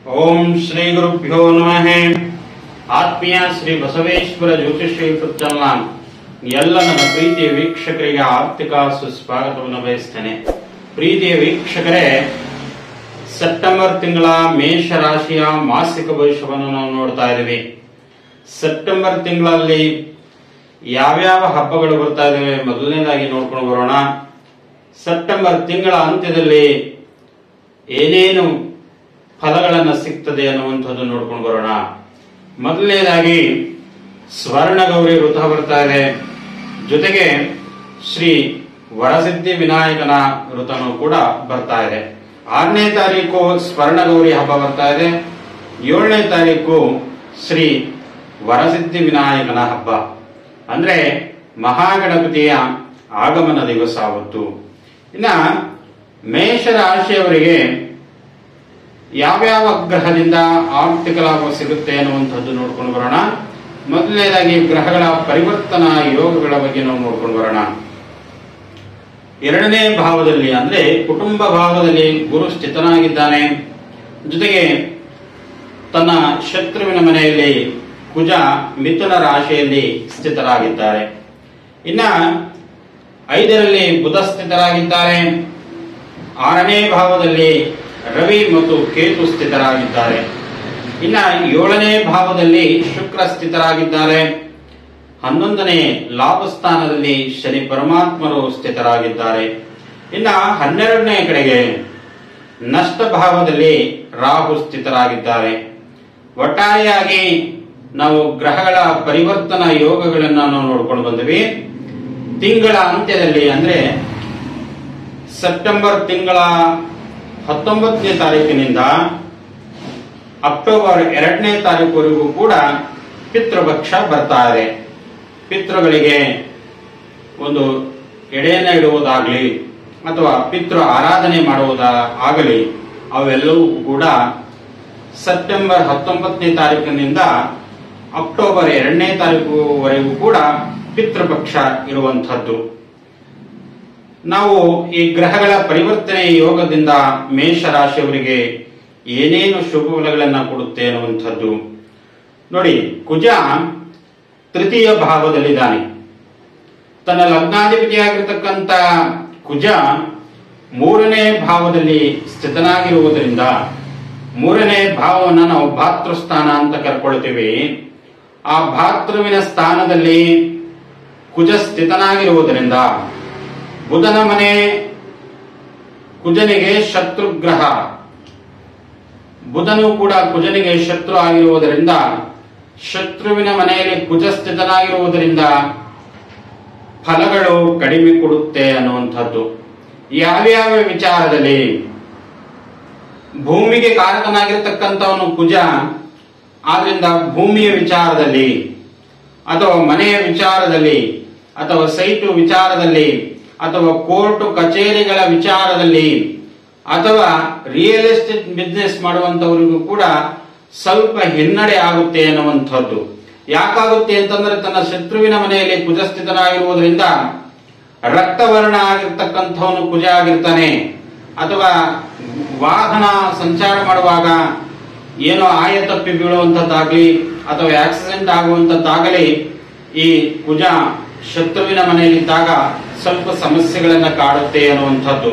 ಓಂ ಶ್ರೀ ಗುರುಭ್ಯೋ ನಮಃ. ಆತ್ಮೀಯ ಶ್ರೀ ಬಸವೇಶ್ವರ ಜ್ಯೋತಿಷ್ಯ ಯೂಟ್ಯೂಬ್ ಚಾನಲ್ ಎಲ್ಲ ನನ್ನ ಪ್ರೀತಿಯ ವೀಕ್ಷಕರಿಗೆ ಆರ್ಥಿಕ ಸುಸ್ವಾಗತವನ್ನು ಬಯಸ್ತೇನೆ. ಪ್ರೀತಿಯ ವೀಕ್ಷಕರೇ, ಸೆಪ್ಟೆಂಬರ್ ತಿಂಗಳ ಮೇಷ ರಾಶಿಯ ಮಾಸಿಕ ಭವಿಷ್ಯವನ್ನು ನಾವು ನೋಡ್ತಾ ಇದ್ದೀವಿ. ಸೆಪ್ಟೆಂಬರ್ ತಿಂಗಳಲ್ಲಿ ಯಾವ್ಯಾವ ಹಬ್ಬಗಳು ಬರ್ತಾ ಇದಾವೆ ಮೊದಲನೇದಾಗಿ ನೋಡ್ಕೊಂಡು ಬರೋಣ. ಸೆಪ್ಟೆಂಬರ್ ತಿಂಗಳ ಅಂತ್ಯದಲ್ಲಿ ಏನೇನು ಫಲಗಳನ್ನು ಸಿಗ್ತದೆ ಅನ್ನುವಂಥದ್ದು ನೋಡ್ಕೊಂಡು ಬರೋಣ. ಮೊದಲನೇದಾಗಿ ಸ್ವರ್ಣಗೌರಿ ವೃತ ಬರ್ತಾ ಇದೆ, ಜೊತೆಗೆ ಶ್ರೀ ವರಸಿದ್ಧಿ ವಿನಾಯಕನ ವೃತನೂ ಕೂಡ ಬರ್ತಾ ಇದೆ. 6ನೇ ತಾರೀಕು ಸ್ವರ್ಣಗೌರಿ ಹಬ್ಬ ಬರ್ತಾ ಇದೆ, 7ನೇ ತಾರೀಕು ಶ್ರೀ ವರಸಿದ್ಧಿ ವಿನಾಯಕನ ಹಬ್ಬ, ಅಂದ್ರೆ ಮಹಾಗಣಪತಿಯ ಆಗಮನ ದಿವಸ ಅವತ್ತು. ಇನ್ನ ಮೇಷರಾಶಿಯವರಿಗೆ ಯಾವ್ಯಾವ ಗ್ರಹದಿಂದ ಆರ್ಥಿಕ ಲಾಭ ಸಿಗುತ್ತೆ ಅನ್ನುವಂಥದ್ದು ನೋಡ್ಕೊಂಡು ಬರೋಣ. ಮೊದಲನೇದಾಗಿ ಗ್ರಹಗಳ ಪರಿವರ್ತನಾ ಯೋಗಗಳ ಬಗ್ಗೆ ನಾವು ನೋಡ್ಕೊಂಡು ಬರೋಣ. 2ನೇ ಭಾವದಲ್ಲಿ ಅಂದ್ರೆ ಕುಟುಂಬ ಭಾವದಲ್ಲಿ ಗುರು ಸ್ಥಿತನಾಗಿದ್ದಾನೆ, ಜೊತೆಗೆ ತನ್ನ ಶತ್ರುವಿನ ಮನೆಯಲ್ಲಿ ಕುಜ ಮಿಥುನ ರಾಶಿಯಲ್ಲಿ ಸ್ಥಿತರಾಗಿದ್ದಾರೆ. ಇನ್ನ 5ರಲ್ಲಿ ಬುಧ ಸ್ಥಿತರಾಗಿದ್ದಾರೆ, 6ನೇ ಭಾವದಲ್ಲಿ ರವಿ ಮತ್ತು ಕೇತು ಸ್ಥಿತರಾಗಿದ್ದಾರೆ. ಇನ್ನ 7ನೇ ಭಾವದಲ್ಲಿ ಶುಕ್ರ ಸ್ಥಿತರಾಗಿದ್ದಾರೆ, 11ನೇ ಲಾಭ ಸ್ಥಾನದಲ್ಲಿ ಶನಿ ಪರಮಾತ್ಮರು ಸ್ಥಿತರಾಗಿದ್ದಾರೆ. ಇನ್ನ 12ನೇ ಕಡೆಗೆ ನಷ್ಟ ಭಾವದಲ್ಲಿ ರಾಹು ಸ್ಥಿತರಾಗಿದ್ದಾರೆ. ಒಟ್ಟಾರೆಯಾಗಿ ನಾವು ಗ್ರಹಗಳ ಪರಿವರ್ತನಾ ಯೋಗಗಳನ್ನ ನಾವು ನೋಡ್ಕೊಂಡು ಬಂದ್ವಿ. ತಿಂಗಳ ಅಂತ್ಯದಲ್ಲಿ ಅಂದ್ರೆ ಸೆಪ್ಟೆಂಬರ್ ತಿಂಗಳ 19ನೇ ತಾರೀಕಿನಿಂದ ಅಕ್ಟೋಬರ್ 2ನೇ ತಾರೀಕುವರೆಗೂ ಕೂಡ ಪಿತೃಪಕ್ಷ ಬರ್ತಾ ಇದೆ. ಪಿತೃಗಳಿಗೆ ಒಂದು ಎಡೆಯನ್ನು ಇಡುವುದಾಗ್ಲಿ ಅಥವಾ ಪಿತೃ ಆರಾಧನೆ ಮಾಡುವುದಾಗಲಿ ಅವೆಲ್ಲವೂ ಕೂಡ ಸೆಪ್ಟೆಂಬರ್ 19ನೇ ತಾರೀಕಿನಿಂದ ಅಕ್ಟೋಬರ್ 2ನೇ ತಾರೀಕುವರೆಗೂ ಕೂಡ ಪಿತೃಪಕ್ಷ ಇರುವಂತಹದ್ದು. ನಾವು ಈ ಗ್ರಹಗಳ ಪರಿವರ್ತನೆ ಯೋಗದಿಂದ ಮೇಷರಾಶಿಯವರಿಗೆ ಏನೇನು ಶುಭ ಫಲಗಳನ್ನ ಕೊಡುತ್ತೆ ಅನ್ನುವಂಥದ್ದು ನೋಡಿ. ಕುಜ ತೃತೀಯ ಭಾವದಲ್ಲಿದ್ದಾನೆ. ತನ್ನ ಲಗ್ನಾಧಿಪತಿಯಾಗಿರ್ತಕ್ಕಂಥ ಕುಜ 3ನೇ ಭಾವದಲ್ಲಿ ಸ್ಥಿತನಾಗಿರುವುದರಿಂದ 3ನೇ ಭಾವವನ್ನು ನಾವು ಭಾತೃಸ್ಥಾನ ಅಂತ ಕರ್ಕೊಳ್ತೀವಿ. ಆ ಭಾತೃವಿನ ಸ್ಥಾನದಲ್ಲಿ ಕುಜ ಸ್ಥಿತನಾಗಿರುವುದರಿಂದ ಬುಧನ ಮನೆ ಕುಜನಿಗೆ ಶತ್ರುಗ್ರಹ, ಬುಧನು ಕೂಡ ಕುಜನಿಗೆ ಶತ್ರು ಆಗಿರುವುದರಿಂದ ಶತ್ರುವಿನ ಮನೆಯಲ್ಲಿ ಕುಜ ಸ್ಥಿತನಾಗಿರುವುದರಿಂದ ಫಲಗಳು ಕಡಿಮೆ ಕೊಡುತ್ತೆ ಅನ್ನುವಂಥದ್ದು. ಯಾವ್ಯಾವ ವಿಚಾರದಲ್ಲಿ ಭೂಮಿಗೆ ಕಾರಕನಾಗಿರ್ತಕ್ಕಂಥವನು ಕುಜ, ಆದ್ರಿಂದ ಭೂಮಿಯ ವಿಚಾರದಲ್ಲಿ ಅಥವಾ ಮನೆಯ ವಿಚಾರದಲ್ಲಿ ಅಥವಾ ಸೈಟು ವಿಚಾರದಲ್ಲಿ ಅಥವಾ ಕೋರ್ಟು ಕಚೇರಿಗಳ ವಿಚಾರದಲ್ಲಿ ಅಥವಾ ರಿಯಲ್ ಎಸ್ಟೇಟ್ ಬಿಸ್ನೆಸ್ ಮಾಡುವಂತವರಿಗೂ ಕೂಡ ಸ್ವಲ್ಪ ಹಿನ್ನಡೆ ಆಗುತ್ತೆ ಅನ್ನುವಂಥದ್ದು. ಯಾಕಾಗುತ್ತೆ ಅಂತಂದ್ರೆ ತನ್ನ ಶತ್ರುವಿನ ಮನೆಯಲ್ಲಿ ಕುಜ ಸ್ಥಿತನಾಗಿರುವುದರಿಂದ ರಕ್ತವರ್ಣ ಆಗಿರ್ತಕ್ಕಂಥವನು ಕುಜ ಆಗಿರ್ತಾನೆ, ಅಥವಾ ವಾಹನ ಸಂಚಾರ ಮಾಡುವಾಗ ಏನೋ ಆಯ ತಪ್ಪಿ ಬೀಳುವಂತದ್ದಾಗಲಿ ಅಥವಾ ಆಕ್ಸಿಡೆಂಟ್ ಆಗುವಂತದ್ದಾಗಲಿ ಈ ಕುಜ ಶತ್ರುವಿನ ಮನೆಯಲ್ಲಿದ್ದಾಗ ಸ್ವಲ್ಪ ಸಮಸ್ಯೆಗಳನ್ನ ಕಾಡುತ್ತೆ ಅನ್ನುವಂಥದ್ದು.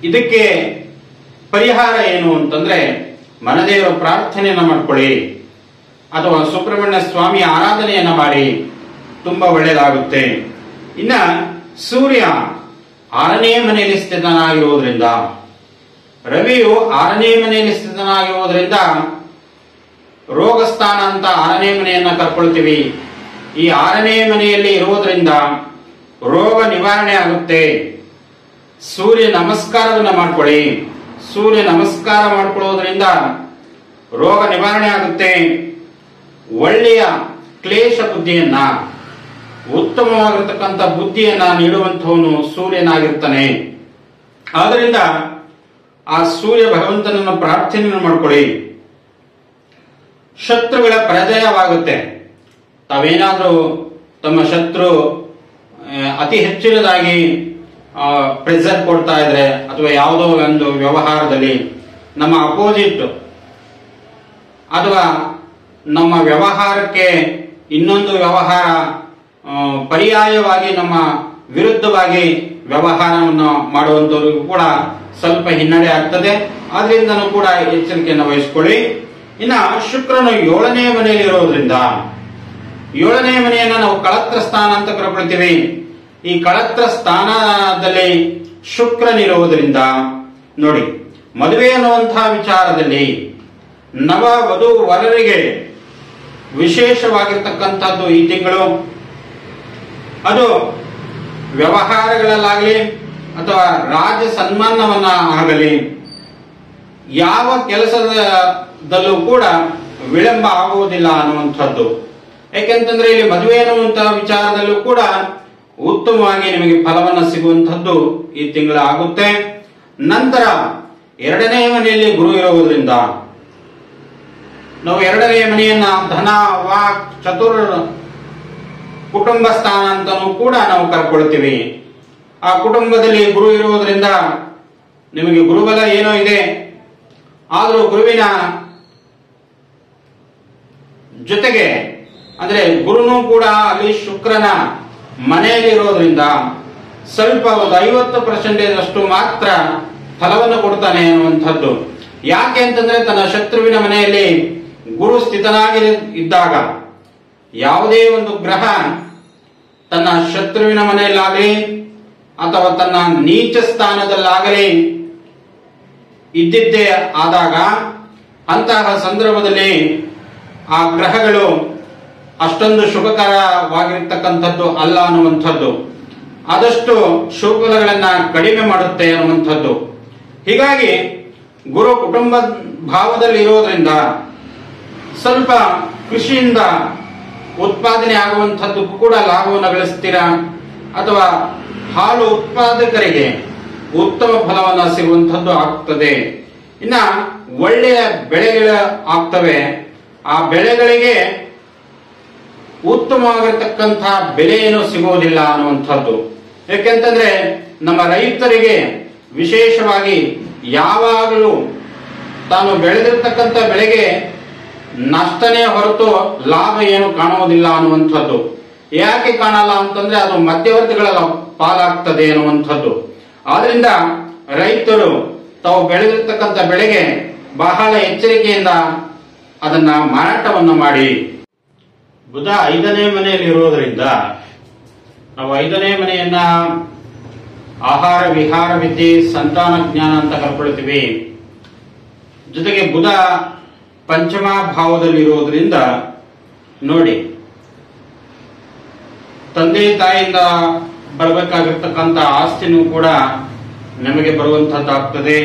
ಇದಕ್ಕೆ ಪರಿಹಾರ ಏನು ಅಂತಂದ್ರೆ ಮನದೇವರ ಪ್ರಾರ್ಥನೆಯನ್ನ ಮಾಡ್ಕೊಳ್ಳಿ ಅಥವಾ ಸುಬ್ರಹ್ಮಣ್ಯ ಸ್ವಾಮಿ ಆರಾಧನೆಯನ್ನ ಮಾಡಿ, ತುಂಬಾ ಒಳ್ಳೆಯದಾಗುತ್ತೆ. ಇನ್ನ ಸೂರ್ಯ 6ನೇ ಮನೆಯಲ್ಲಿ ಸ್ಥಿತನಾಗಿರುವುದರಿಂದ, ರವಿಯು 6ನೇ ಮನೆಯಲ್ಲಿ ಸ್ಥಿತನಾಗಿರುವುದರಿಂದ ರೋಗಸ್ಥಾನ ಅಂತ 6ನೇ ಮನೆಯನ್ನ ಕರ್ಕೊಳ್ತೀವಿ. ಈ 6ನೇ ಮನೆಯಲ್ಲಿ ಇರುವುದರಿಂದ ರೋಗ ನಿವಾರಣೆ ಆಗುತ್ತೆ. ಸೂರ್ಯ ನಮಸ್ಕಾರವನ್ನ ಮಾಡ್ಕೊಳ್ಳಿ. ಸೂರ್ಯ ನಮಸ್ಕಾರ ಮಾಡ್ಕೊಳ್ಳೋದ್ರಿಂದ ರೋಗ ನಿವಾರಣೆ ಆಗುತ್ತೆ. ಒಳ್ಳೆಯ ಕ್ಲೇಶ ಬುದ್ಧಿಯನ್ನ, ಉತ್ತಮವಾಗಿರ್ತಕ್ಕಂಥ ಬುದ್ಧಿಯನ್ನ ನೀಡುವಂತವನು ಸೂರ್ಯನಾಗಿರ್ತಾನೆ. ಆದ್ರಿಂದ ಆ ಸೂರ್ಯ ಭಗವಂತನನ್ನು ಪ್ರಾರ್ಥನೆಯನ್ನು ಮಾಡ್ಕೊಳ್ಳಿ. ಶತ್ರುಗಳ ಪರಾಜಯವಾಗುತ್ತೆ. ತಾವೇನಾದ್ರೂ ತಮ್ಮ ಶತ್ರು ಅತಿ ಹೆಚ್ಚಿನದಾಗಿ ಪ್ರೆಸರ್ ಕೊಡ್ತಾ ಇದ್ರೆ ಅಥವಾ ಯಾವುದೋ ಒಂದು ವ್ಯವಹಾರದಲ್ಲಿ ನಮ್ಮ ಅಪೋಸಿಟ್ ಅಥವಾ ನಮ್ಮ ವ್ಯವಹಾರಕ್ಕೆ ಇನ್ನೊಂದು ವ್ಯವಹಾರ ಪರ್ಯಾಯವಾಗಿ ನಮ್ಮ ವಿರುದ್ಧವಾಗಿ ವ್ಯವಹಾರವನ್ನು ಮಾಡುವಂತವರಿಗೂ ಕೂಡ ಸ್ವಲ್ಪ ಹಿನ್ನಡೆ ಆಗ್ತದೆ. ಆದ್ರಿಂದನೂ ಕೂಡ ಎಚ್ಚರಿಕೆಯನ್ನು ವಹಿಸಿಕೊಳ್ಳಿ. ಇನ್ನ ಶುಕ್ರನು 7ನೇ ಮನೆಯಲ್ಲಿ ಇರೋದ್ರಿಂದ 7ನೇ ಮನೆಯನ್ನ ನಾವು ಕಳತ್ರ ಸ್ಥಾನ ಅಂತ ಕರೆಕೊಳ್ತೀವಿ. ಈ ಕಳತ್ರ ಸ್ಥಾನದಲ್ಲಿ ಶುಕ್ರನಿರುವುದರಿಂದ ನೋಡಿ, ಮದುವೆ ಅನ್ನುವಂತಹ ವಿಚಾರದಲ್ಲಿ ನವ ವಧು ವರರಿಗೆ ವಿಶೇಷವಾಗಿರ್ತಕ್ಕಂಥದ್ದು ಈ ತಿಂಗಳು. ಅದು ವ್ಯವಹಾರಗಳಲ್ಲಾಗಲಿ ಅಥವಾ ರಾಜ ಸನ್ಮಾನವನ್ನ ಆಗಲಿ, ಯಾವ ಕೆಲಸದಲ್ಲೂ ಕೂಡ ವಿಳಂಬ ಆಗುವುದಿಲ್ಲ ಅನ್ನುವಂಥದ್ದು. ಯಾಕೆಂತಂದ್ರೆ ಇಲ್ಲಿ ಮದುವೆ ಅನ್ನುವಂತಹ ವಿಚಾರದಲ್ಲೂ ಕೂಡ ಉತ್ತಮವಾಗಿ ನಿಮಗೆ ಫಲವನ್ನ ಸಿಗುವಂತಹದ್ದು ಈ ತಿಂಗಳ ಆಗುತ್ತೆ. ನಂತರ 2ನೇ ಮನೆಯಲ್ಲಿ ಗುರು ಇರುವುದರಿಂದ ನಾವು 2ನೇ ಮನೆಯನ್ನ ಧನ, ವಾಕ್, ಚತುರ್, ಕುಟುಂಬ ಸ್ಥಾನ ಅಂತನೂ ಕೂಡ ನಾವು ಕರ್ಕೊಳ್ತೀವಿ. ಆ ಕುಟುಂಬದಲ್ಲಿ ಗುರು ಇರುವುದರಿಂದ ನಿಮಗೆ ಗುರುಬಲ ಏನೋ ಇದೆ, ಆದರೂ ಗುರುವಿನ ಜೊತೆಗೆ ಅಂದ್ರೆ ಗುರುನು ಕೂಡ ಅಲ್ಲಿ ಶುಕ್ರನ ಮನೆಯಲ್ಲಿ ಇರೋದ್ರಿಂದ ಸ್ವಲ್ಪ ಒಂದು 50% ಅಷ್ಟು ಮಾತ್ರ ಫಲವನ್ನು ಕೊಡ್ತಾನೆ ಅನ್ನುವಂಥದ್ದು. ಯಾಕೆ ಅಂತಂದ್ರೆ ತನ್ನ ಶತ್ರುವಿನ ಮನೆಯಲ್ಲಿ ಗುರು ಸ್ಥಿತನಾಗಿ ಇದ್ದಾಗ ಯಾವುದೇ ಒಂದು ಗ್ರಹ ತನ್ನ ಶತ್ರುವಿನ ಮನೆಯಲ್ಲಾಗಲಿ ಅಥವಾ ತನ್ನ ನೀಚ ಸ್ಥಾನದಲ್ಲಾಗಲಿ ಇದ್ದಿದ್ದೇ ಆದಾಗ ಅಂತಹ ಸಂದರ್ಭದಲ್ಲಿ ಆ ಗ್ರಹಗಳು ಅಷ್ಟೊಂದು ಶುಭಕರವಾಗಿರ್ತಕ್ಕಂಥದ್ದು ಅಲ್ಲ ಅನ್ನುವಂಥದ್ದು. ಆದಷ್ಟು ಶುಭಫಲಗಳನ್ನ ಕಡಿಮೆ ಮಾಡುತ್ತೆ ಅನ್ನುವಂಥದ್ದು. ಹೀಗಾಗಿ ಗುರು ಕುಟುಂಬ ಭಾವದಲ್ಲಿ ಇರೋದ್ರಿಂದ ಸ್ವಲ್ಪ ಕೃಷಿಯಿಂದ ಉತ್ಪಾದನೆ ಆಗುವಂಥದ್ದು ಕೂಡ ಲಾಭವನ್ನು ಗಳಿಸ್ತೀರಾ, ಅಥವಾ ಹಾಲು ಉತ್ಪಾದಕರಿಗೆ ಉತ್ತಮ ಫಲವನ್ನ ಸಿಗುವಂಥದ್ದು ಆಗ್ತದೆ. ಇನ್ನ ಒಳ್ಳೆಯ ಬೆಳೆಗಳು ಆಗ್ತವೆ. ಆ ಬೆಳೆಗಳಿಗೆ ಉತ್ತಮವಾಗಿರ್ತಕ್ಕಂಥ ಬೆಲೆ ಏನು ಸಿಗುವುದಿಲ್ಲ ಅನ್ನುವಂಥದ್ದು. ಯಾಕೆಂತಂದ್ರೆ ನಮ್ಮ ರೈತರಿಗೆ ವಿಶೇಷವಾಗಿ ಯಾವಾಗಲೂ ತಾನು ಬೆಳೆದಿರ್ತಕ್ಕಂಥ ಬೆಳೆಗೆ ನಷ್ಟನೇ ಹೊರತು ಲಾಭ ಏನು ಕಾಣುವುದಿಲ್ಲ ಅನ್ನುವಂಥದ್ದು. ಯಾಕೆ ಕಾಣಲ್ಲ ಅಂತಂದ್ರೆ ಅದು ಮಧ್ಯವರ್ತಿಗಳ ಪಾಲಾಗ್ತದೆ ಅನ್ನುವಂಥದ್ದು. ಆದ್ರಿಂದ ರೈತರು ತಾವು ಬೆಳೆದಿರ್ತಕ್ಕಂಥ ಬೆಳೆಗೆ ಬಹಳ ಎಚ್ಚರಿಕೆಯಿಂದ ಅದನ್ನ ಮಾರಾಟವನ್ನು ಮಾಡಿ. ಬುಧ 5ನೇ ಮನೆಯಲ್ಲಿ ಇರುವುದರಿಂದ ನಾವು 5ನೇ ಮನೆಯನ್ನ ಆಹಾರ ವಿಹಾರ ವಿದ್ಯೆ ಸಂತಾನ ಜ್ಞಾನ ಅಂತ ಕರ್ಕೊಳ್ತೀವಿ. ಜೊತೆಗೆ ಬುಧ ಪಂಚಮ ಭಾವದಲ್ಲಿ ಇರುವುದರಿಂದ ನೋಡಿ, ತಂದೆ ತಾಯಿಯಿಂದ ಬರಬೇಕಾಗಿರ್ತಕ್ಕಂಥ ಆಸ್ತಿನೂ ಕೂಡ ನಮಗೆ ಬರುವಂತಹದ್ದಾಗ್ತದೆ.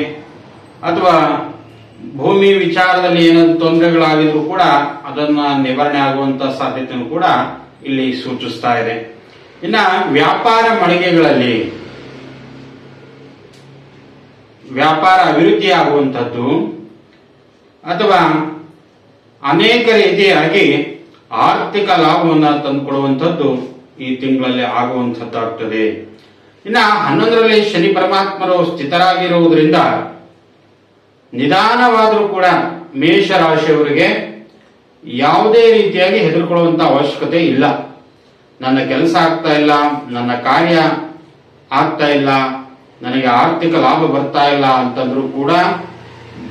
ಅಥವಾ ಭೂಮಿ ವಿಚಾರದಲ್ಲಿ ಏನಾದ್ರು ತೊಂದರೆಗಳಾಗಿದ್ರು ಕೂಡ ಅದನ್ನ ನಿವಾರಣೆ ಆಗುವಂತ ಸಾಧ್ಯತೆಯೂ ಕೂಡ ಇಲ್ಲಿ ಸೂಚಿಸ್ತಾ ಇದೆ. ಇನ್ನ ವ್ಯಾಪಾರ ಮಳಿಗೆಗಳಲ್ಲಿ ವ್ಯಾಪಾರ ಅಭಿವೃದ್ಧಿ ಆಗುವಂತದ್ದು ಅಥವಾ ಅನೇಕ ರೀತಿಯಾಗಿ ಆರ್ಥಿಕ ಲಾಭವನ್ನು ತಂದುಕೊಡುವಂಥದ್ದು ಈ ತಿಂಗಳಲ್ಲಿ ಆಗುವಂಥದ್ದಾಗ್ತದೆ. ಇನ್ನ 11ರಲ್ಲಿ ಶನಿ ಪರಮಾತ್ಮರು ಸ್ಥಿತರಾಗಿರುವುದರಿಂದ ನಿಧಾನವಾದರೂ ಕೂಡ ಮೇಷರಾಶಿಯವರಿಗೆ ಯಾವುದೇ ರೀತಿಯಾಗಿ ಹೆದರ್ಕೊಳ್ಳುವಂತ ಅವಶ್ಯಕತೆ ಇಲ್ಲ. ನನ್ನ ಕೆಲಸ ಆಗ್ತಾ ಇಲ್ಲ, ನನ್ನ ಕಾರ್ಯ ಆಗ್ತಾ ಇಲ್ಲ, ನನಗೆ ಆರ್ಥಿಕ ಲಾಭ ಬರ್ತಾ ಇಲ್ಲ ಅಂತಂದ್ರೂ ಕೂಡ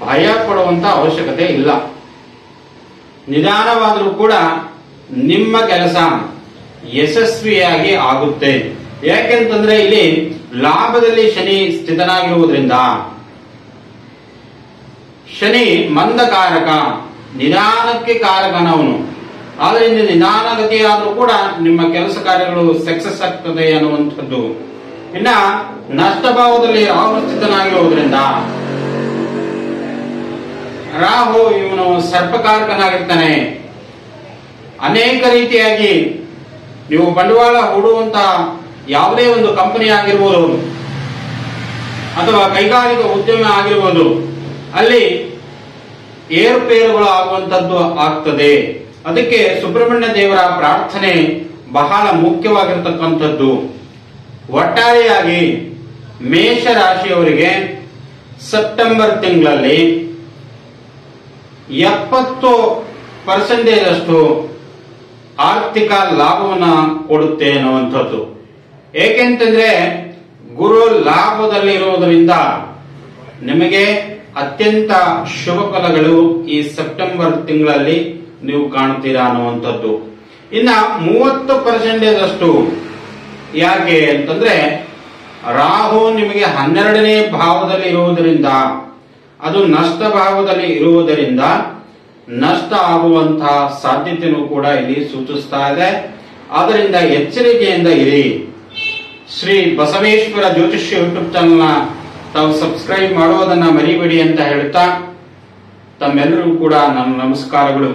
ಭಯ ಪಡುವಂತ ಅವಶ್ಯಕತೆ ಇಲ್ಲ. ನಿಧಾನವಾದರೂ ಕೂಡ ನಿಮ್ಮ ಕೆಲಸ ಯಶಸ್ವಿಯಾಗಿ ಆಗುತ್ತೆ. ಯಾಕೆಂತಂದ್ರೆ ಇಲ್ಲಿ ಲಾಭದಲ್ಲಿ ಶನಿ ಸ್ಥಿತನಾಗಿರುವುದರಿಂದ ಶನಿ ಮಂದಕಾರಕ, ನಿಧಾನಕ್ಕೆ ಕಾರಕನವನು. ಆದ್ರಿಂದ ನಿಧಾನಗತಿಯಾದರೂ ಕೂಡ ನಿಮ್ಮ ಕೆಲಸ ಕಾರ್ಯಗಳು ಸಕ್ಸಸ್ ಆಗ್ತದೆ ಅನ್ನುವಂಥದ್ದು. ಇನ್ನ ನಷ್ಟಭಾವದಲ್ಲಿ ರಾಹು ಸ್ಥಿತನಾಗಿರುವುದರಿಂದ ರಾಹು ಇವನು ಸರ್ಪಕಾರಕನಾಗಿರ್ತಾನೆ. ಅನೇಕ ರೀತಿಯಾಗಿ ನೀವು ಬಂಡವಾಳ ಹೂಡುವಂತ ಯಾವುದೇ ಒಂದು ಕಂಪನಿ ಆಗಿರ್ಬೋದು ಅಥವಾ ಕೈಗಾರಿಕಾ ಉದ್ಯಮ ಆಗಿರ್ಬೋದು, ಅಲ್ಲಿ ಏರುಪೇರುಗಳು ಆಗುವಂತದ್ದು ಆಗ್ತದೆ. ಅದಕ್ಕೆ ಸುಬ್ರಹ್ಮಣ್ಯ ದೇವರ ಪ್ರಾರ್ಥನೆ ಬಹಳ ಮುಖ್ಯವಾಗಿರ್ತಕ್ಕಂಥದ್ದು. ಒಟ್ಟಾರೆಯಾಗಿ ಮೇಷರಾಶಿಯವರಿಗೆ ಸೆಪ್ಟೆಂಬರ್ ತಿಂಗಳಲ್ಲಿ 70% ಆರ್ಥಿಕ ಲಾಭವನ್ನ ಕೊಡುತ್ತೆ ಅನ್ನುವಂಥದ್ದು. ಏಕೆಂತಂದ್ರೆ ಗುರು ಲಾಭದಲ್ಲಿರುವುದರಿಂದ ನಿಮಗೆ ಅತ್ಯಂತ ಶುಭ ಫಲಗಳು ಈ ಸೆಪ್ಟೆಂಬರ್ ತಿಂಗಳಲ್ಲಿ ನೀವು ಕಾಣ್ತೀರಾ ಅನ್ನುವಂಥದ್ದು. ಇನ್ನ 30% ಯಾಕೆ ಅಂತಂದ್ರೆ ರಾಹು ನಿಮಗೆ 12ನೇ ಭಾವದಲ್ಲಿ ಇರುವುದರಿಂದ, ಅದು ನಷ್ಟ ಭಾವದಲ್ಲಿ ಇರುವುದರಿಂದ ನಷ್ಟ ಆಗುವಂತಹ ಸಾಧ್ಯತೆಯೂ ಕೂಡ ಇಲ್ಲಿ ಸೂಚಿಸ್ತಾ ಇದೆ. ಆದ್ದರಿಂದ ಎಚ್ಚರಿಕೆಯಿಂದ ಇರಿ. ಶ್ರೀ ಬಸವೇಶ್ವರ ಜ್ಯೋತಿಷ್ಯ ಯೂಟ್ಯೂಬ್ ಚಾನಲ್ನ ತಾವು ಸಬ್ಸ್ಕ್ರೈಬ್ ಮಾಡುವುದನ್ನ ಮರಿಬೇಡಿ ಅಂತ ಹೇಳ್ತಾ ತಮ್ಮೆಲ್ಲರಿಗೂ ಕೂಡ ನನ್ನ ನಮಸ್ಕಾರಗಳು.